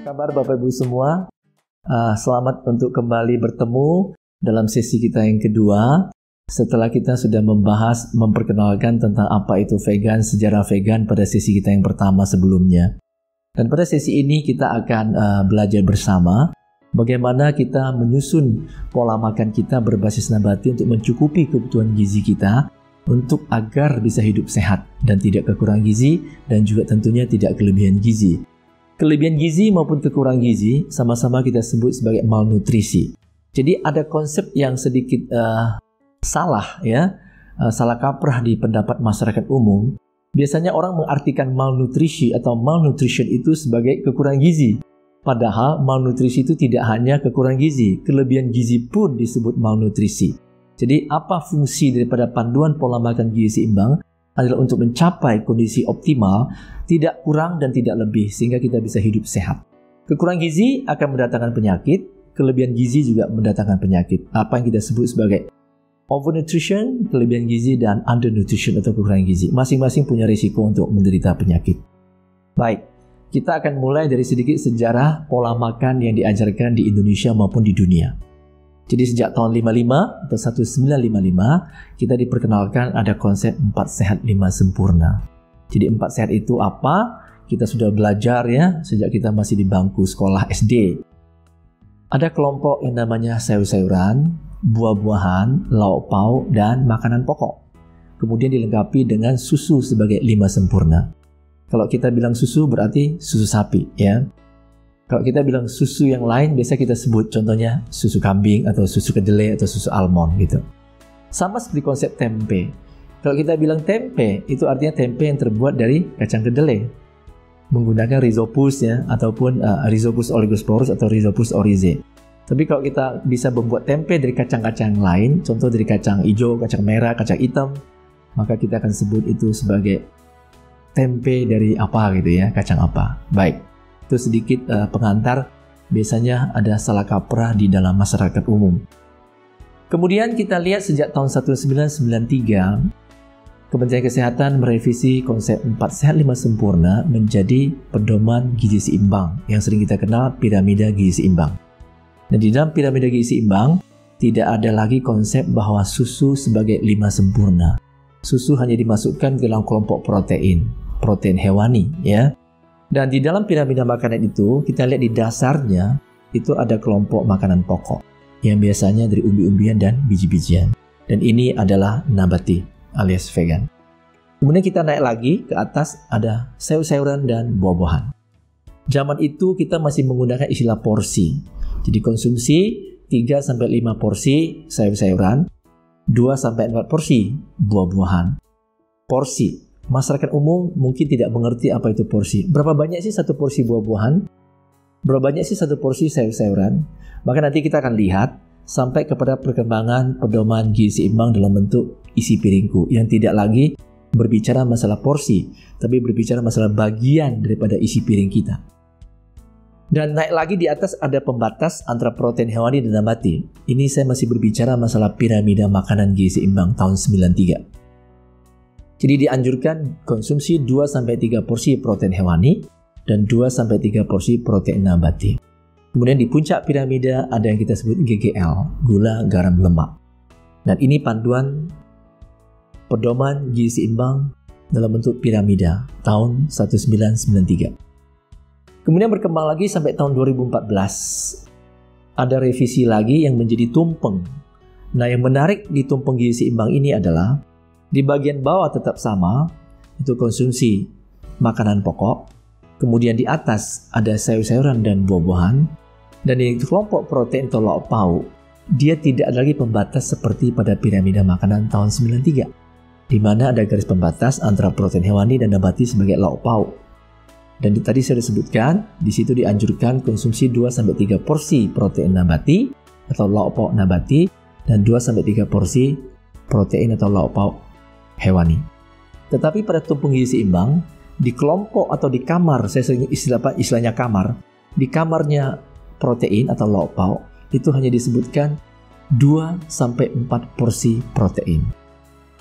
kabar Bapak Ibu semua? Selamat untuk kembali bertemu dalam sesi kita yang kedua. Setelah kita sudah memperkenalkan tentang apa itu vegan, sejarah vegan pada sesi kita yang pertama sebelumnya. Dan pada sesi ini kita akan belajar bersama bagaimana kita menyusun pola makan kita berbasis nabati untuk mencukupi kebutuhan gizi kita untuk agar bisa hidup sehat dan tidak kekurangan gizi dan juga tentunya tidak kelebihan gizi. Kelebihan gizi maupun kekurangan gizi sama-sama kita sebut sebagai malnutrisi. Jadi ada konsep yang sedikit salah ya, salah kaprah di pendapat masyarakat umum. Biasanya orang mengartikan malnutrisi atau malnutrition itu sebagai kekurangan gizi. Padahal malnutrisi itu tidak hanya kekurangan gizi, kelebihan gizi pun disebut malnutrisi. Jadi apa fungsi daripada panduan pola makan gizi seimbang adalah untuk mencapai kondisi optimal, tidak kurang dan tidak lebih, sehingga kita bisa hidup sehat. Kekurangan gizi akan mendatangkan penyakit, kelebihan gizi juga mendatangkan penyakit. Apa yang kita sebut sebagai overnutrition, kelebihan gizi, dan undernutrition atau kekurangan gizi. Masing-masing punya risiko untuk menderita penyakit. Baik, kita akan mulai dari sedikit sejarah pola makan yang diajarkan di Indonesia maupun di dunia. Jadi sejak tahun 55 atau 1955 kita diperkenalkan ada konsep 4 sehat 5 sempurna. Jadi 4 sehat itu apa? Kita sudah belajar ya sejak kita masih di bangku sekolah SD. Ada kelompok yang namanya sayur-sayuran, buah-buahan, lauk pauk, dan makanan pokok. Kemudian dilengkapi dengan susu sebagai 5 sempurna. Kalau kita bilang susu berarti susu sapi ya. Kalau kita bilang susu yang lain, biasa kita sebut contohnya susu kambing atau susu kedelai atau susu almond gitu. Sama seperti konsep tempe. Kalau kita bilang tempe, itu artinya tempe yang terbuat dari kacang kedelai. Menggunakan Rhizopus ya, ataupun Rhizopus oligosporus atau Rhizopus oryzae. Tapi kalau kita bisa membuat tempe dari kacang-kacang lain, contoh dari kacang hijau, kacang merah, kacang hitam, maka kita akan sebut itu sebagai tempe dari apa gitu ya, kacang apa. Baik. Itu sedikit pengantar, biasanya ada salah kaprah di dalam masyarakat umum. Kemudian kita lihat sejak tahun 1993, Kementerian Kesehatan merevisi konsep 4 sehat 5 sempurna menjadi pedoman gizi seimbang yang sering kita kenal piramida gizi seimbang. Dan di dalam piramida gizi seimbang tidak ada lagi konsep bahwa susu sebagai 5 sempurna. Susu hanya dimasukkan ke dalam kelompok protein hewani ya. Dan di dalam piramida makanan itu, kita lihat di dasarnya itu ada kelompok makanan pokok yang biasanya dari umbi-umbian dan biji-bijian. Dan ini adalah nabati alias vegan. Kemudian kita naik lagi ke atas ada sayur-sayuran dan buah-buahan. Zaman itu kita masih menggunakan istilah porsi. Jadi konsumsi 3-5 porsi sayur-sayuran, 2-4 porsi buah-buahan. Porsi. Masyarakat umum mungkin tidak mengerti apa itu porsi. Berapa banyak sih satu porsi buah-buahan? Berapa banyak sih satu porsi sayur-sayuran? Maka nanti kita akan lihat sampai kepada perkembangan pedoman gizi seimbang dalam bentuk isi piringku yang tidak lagi berbicara masalah porsi, tapi berbicara masalah bagian daripada isi piring kita. Dan naik lagi di atas ada pembatas antara protein hewani dan nabati. Ini saya masih berbicara masalah piramida makanan gizi seimbang tahun 93. Jadi dianjurkan konsumsi 2-3 porsi protein hewani dan 2-3 porsi protein nabati. Kemudian di puncak piramida ada yang kita sebut GGL, gula, garam, lemak. Dan ini panduan pedoman gizi seimbang dalam bentuk piramida tahun 1993. Kemudian berkembang lagi sampai tahun 2014. Ada revisi lagi yang menjadi tumpeng. Nah, yang menarik di tumpeng gizi seimbang ini adalah di bagian bawah tetap sama, itu konsumsi makanan pokok. Kemudian di atas ada sayur-sayuran dan buah-buahan. Dan di kelompok protein atau lauk pauk, dia tidak ada lagi pembatas seperti pada piramida makanan tahun 93. Di mana ada garis pembatas antara protein hewani dan nabati sebagai lauk pauk. Dan tadi saya sudah sebutkan, di situ dianjurkan konsumsi 2-3 porsi protein nabati atau lauk pauk nabati dan 2-3 porsi protein atau lauk pauk hewani. Tetapi pada tumpeng gizi seimbang, di kelompok atau di kamar, saya sering istilahnya kamar, di kamarnya protein atau lauk pauk, itu hanya disebutkan 2-4 porsi protein.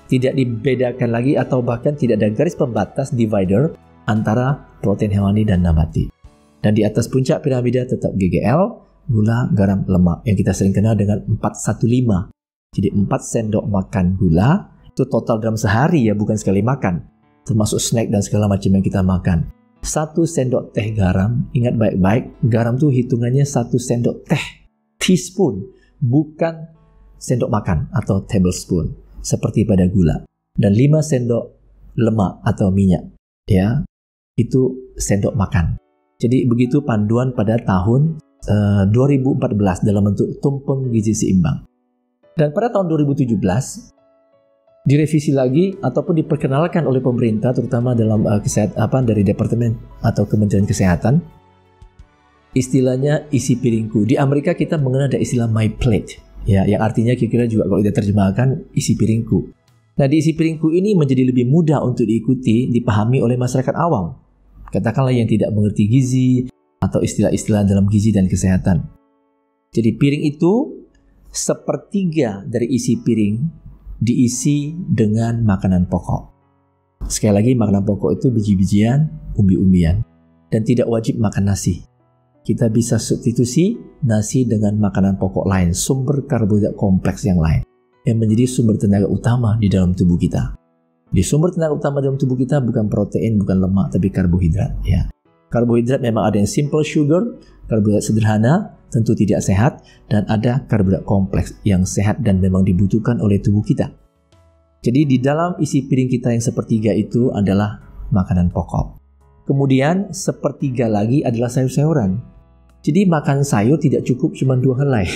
Tidak dibedakan lagi atau bahkan tidak ada garis pembatas divider antara protein hewani dan nabati. Dan di atas puncak piramida tetap GGL, gula, garam, lemak yang kita sering kenal dengan 415. Jadi 4 sendok makan gula, itu total dalam sehari ya, bukan sekali makan. Termasuk snack dan segala macam yang kita makan. 1 sendok teh garam, ingat baik-baik, garam tuh hitungannya 1 sendok teh, teaspoon, bukan sendok makan atau tablespoon, seperti pada gula. Dan 5 sendok lemak atau minyak, ya, itu sendok makan. Jadi begitu panduan pada tahun 2014 dalam bentuk tumpeng gizi seimbang. Dan pada tahun 2017 direvisi lagi ataupun diperkenalkan oleh pemerintah, terutama dalam dari Departemen atau Kementerian Kesehatan, istilahnya isi piringku. Di Amerika kita mengenal ada istilah my plate, ya, yang artinya kira-kira juga kalau kita terjemahkan isi piringku. Nah, di isi piringku ini menjadi lebih mudah untuk diikuti, dipahami oleh masyarakat awam. Katakanlah yang tidak mengerti gizi atau istilah-istilah dalam gizi dan kesehatan. Jadi piring itu sepertiga dari isi piring diisi dengan makanan pokok. Sekali lagi, makanan pokok itu biji-bijian, umbi-umbian, dan tidak wajib makan nasi. Kita bisa substitusi nasi dengan makanan pokok lain, sumber karbohidrat kompleks yang lain, yang menjadi sumber tenaga utama di dalam tubuh kita. Di sumber tenaga utama dalam tubuh kita bukan protein, bukan lemak, tapi karbohidrat. Ya, karbohidrat memang ada yang simple sugar, karbohidrat sederhana, tentu tidak sehat, dan ada karbohidrat kompleks yang sehat dan memang dibutuhkan oleh tubuh kita. Jadi di dalam isi piring kita yang sepertiga itu adalah makanan pokok. Kemudian sepertiga lagi adalah sayur-sayuran. Jadi makan sayur tidak cukup cuma 2 helai.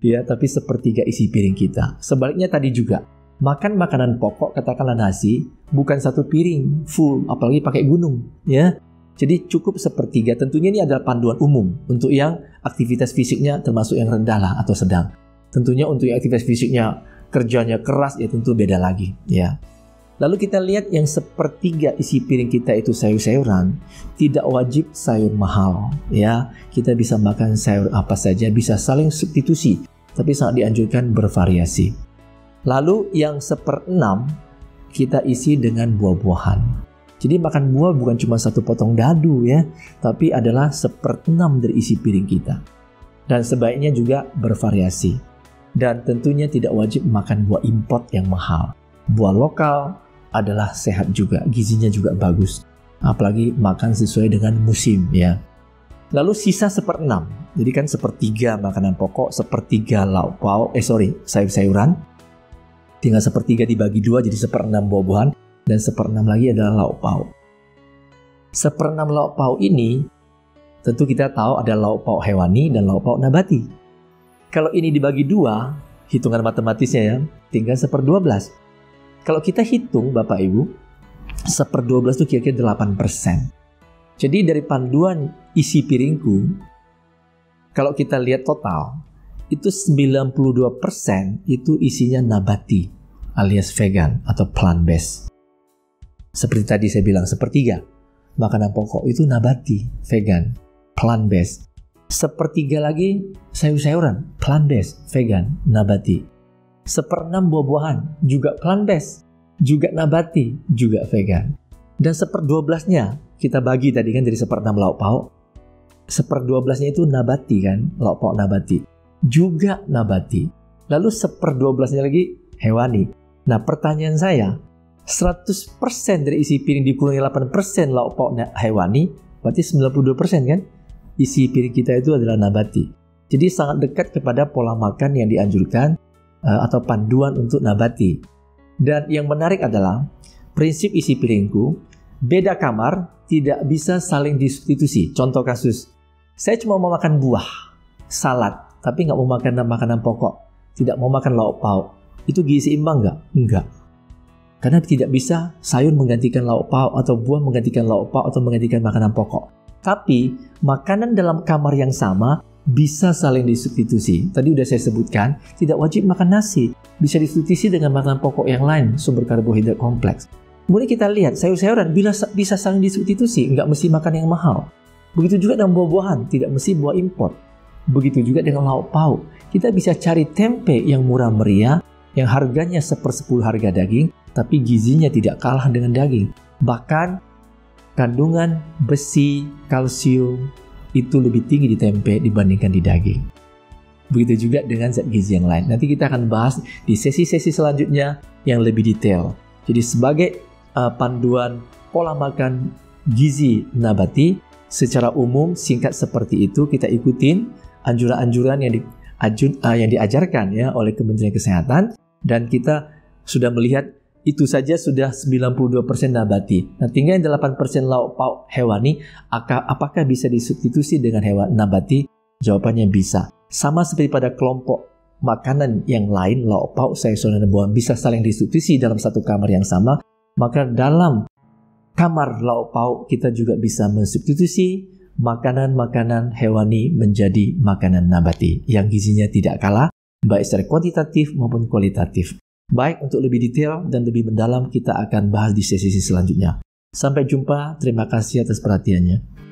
Ya, tapi sepertiga isi piring kita. Sebaliknya tadi juga, makan makanan pokok, katakanlah nasi, bukan 1 piring full, apalagi pakai gunung, ya. Jadi cukup sepertiga. Tentunya ini adalah panduan umum untuk yang aktivitas fisiknya termasuk yang rendah lah atau sedang. Tentunya untuk yang aktivitas fisiknya kerjanya keras, ya tentu beda lagi, ya. Lalu kita lihat yang sepertiga isi piring kita itu sayur-sayuran, tidak wajib sayur mahal, ya. Kita bisa makan sayur apa saja, bisa saling substitusi, tapi sangat dianjurkan bervariasi. Lalu yang 1/6 kita isi dengan buah-buahan. Jadi makan buah bukan cuma 1 potong dadu, ya, tapi adalah 1/6 dari isi piring kita. Dan sebaiknya juga bervariasi. Dan tentunya tidak wajib makan buah import yang mahal. Buah lokal adalah sehat juga, gizinya juga bagus. Apalagi makan sesuai dengan musim, ya. Lalu sisa 1/6. Jadi kan 1/3 makanan pokok, 1/3 lauk pauk, sayur-sayuran. Tinggal 1/3 dibagi 2 jadi 1/6 buah-buahan, dan 1/6 lagi adalah lauk pauk. 1/6 lauk pauk ini tentu kita tahu ada lauk pauk hewani dan lauk pauk nabati. Kalau ini dibagi 2, hitungan matematisnya ya, tinggal 1/12. Kalau kita hitung Bapak Ibu, 1/12 itu kira-kira 8%. Jadi dari panduan isi piringku, kalau kita lihat total, itu 92% itu isinya nabati alias vegan atau plant-based. Seperti tadi saya bilang, 1/3 makanan pokok itu nabati, vegan, plant-based. 1/3 lagi sayur-sayuran, plant-based, vegan, nabati. 1/6 buah-buahan, juga plant-based, juga nabati, juga vegan. Dan 1/12-nya kita bagi tadi kan dari 1/6 lauk pauk. 1/12-nya itu nabati kan, lauk pauk nabati, juga nabati. Lalu 1/12-nya lagi hewani. Nah, pertanyaan saya, 100% dari isi piring dikurangi 8% lauk pauk hewani, berarti 92% kan? Isi piring kita itu adalah nabati. Jadi sangat dekat kepada pola makan yang dianjurkan atau panduan untuk nabati. Dan yang menarik adalah prinsip isi piringku, beda kamar tidak bisa saling disubstitusi. Contoh kasus, saya cuma mau makan buah, salad, tapi nggak mau makan makanan pokok, tidak mau makan lauk pauk. Itu gizi seimbang nggak? Enggak. Karena tidak bisa sayur menggantikan lauk pauk atau buah menggantikan lauk pauk atau menggantikan makanan pokok. Tapi makanan dalam kamar yang sama bisa saling disubstitusi. Tadi udah saya sebutkan, tidak wajib makan nasi, bisa disubstitusi dengan makanan pokok yang lain, sumber karbohidrat kompleks. Kemudian kita lihat sayur-sayuran bisa saling disubstitusi, nggak mesti makan yang mahal. Begitu juga dengan buah-buahan, tidak mesti buah impor. Begitu juga dengan lauk pauk. Kita bisa cari tempe yang murah meriah, yang harganya 1/10 harga daging, tapi gizinya tidak kalah dengan daging. Bahkan kandungan besi, kalsium itu lebih tinggi di tempe dibandingkan di daging. Begitu juga dengan zat gizi yang lain. Nanti kita akan bahas di sesi-sesi selanjutnya yang lebih detail. Jadi sebagai panduan pola makan gizi nabati, secara umum singkat seperti itu kita ikutin anjuran-anjuran yang diajarkan ya oleh Kementerian Kesehatan, dan kita sudah melihat itu saja sudah 92% nabati. Nah, tinggal 8% lauk pauk hewani, apakah bisa disubstitusi dengan hewan nabati? Jawabannya bisa. Sama seperti pada kelompok makanan yang lain, lauk pauk, sayur dan buah bisa saling disubstitusi dalam satu kamar yang sama, maka dalam kamar lauk pauk kita juga bisa mensubstitusi makanan-makanan hewani menjadi makanan nabati yang gizinya tidak kalah, baik secara kuantitatif maupun kualitatif. Baik, untuk lebih detail dan lebih mendalam kita akan bahas di sesi selanjutnya. Sampai jumpa, terima kasih atas perhatiannya.